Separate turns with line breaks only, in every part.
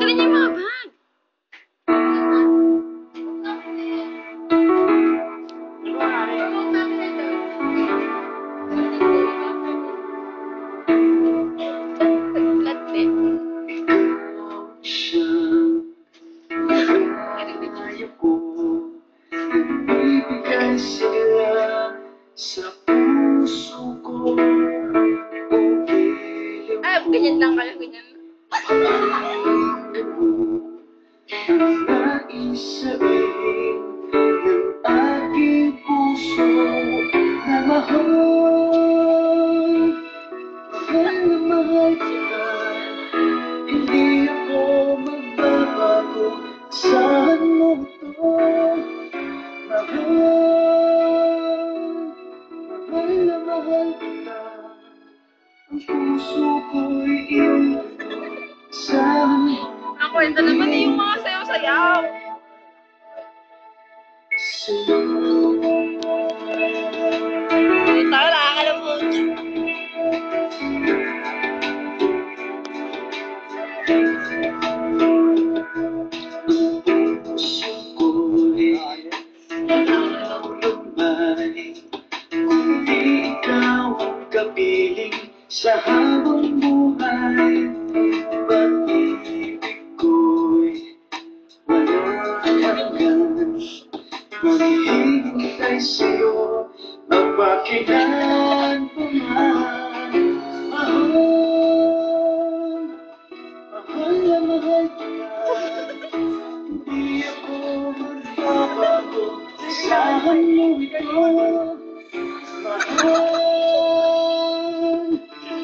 Tanggalin niyo yung mga bag.
Sa puso ko,
Ay, ganyan lang kayo, ganyan.
ang nais sabihin ng aking puso na mahal na mahal kita. Hindi ako magbabago, saan mo ito? Mahal na mahal kita. Ang puso ko'y iyong saan mo.
Ako, ito naman yung mga sayaw-sayaw. Ito, nakakalamot.
Puso ko'y lumay, kung di ikaw ang kapiling sa habang buhay. Pag-ibig ko'y walang hanggan, maghihintay sa'yo magpakilan pa man. Mahal na mahal kita. Hindi ako magbabago, saan mo ito?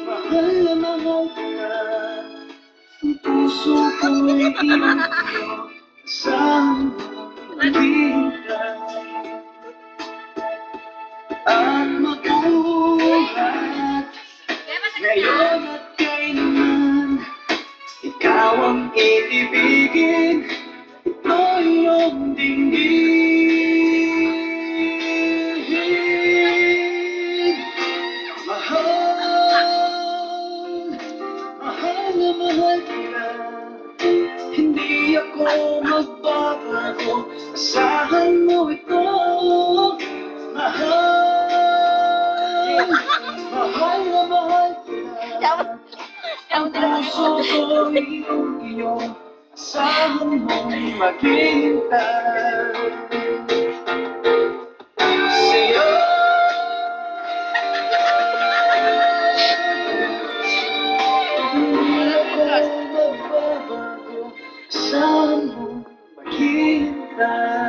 Mahal na mahal kita. Ang puso ko'y iyong saan mo maghihintay at mabuhat ngayon at kailanman. Ikaw ang iibigin, ito iyong dinggin. Mahal na mahal kita. Hindi ako magbabago, asahan mo ito. Mahal na mahal kita. Ang puso ko'y iyong asahan mo'y maghihintay sa'yo. Hindi ako magbabago, asahan mo'y maghihintay.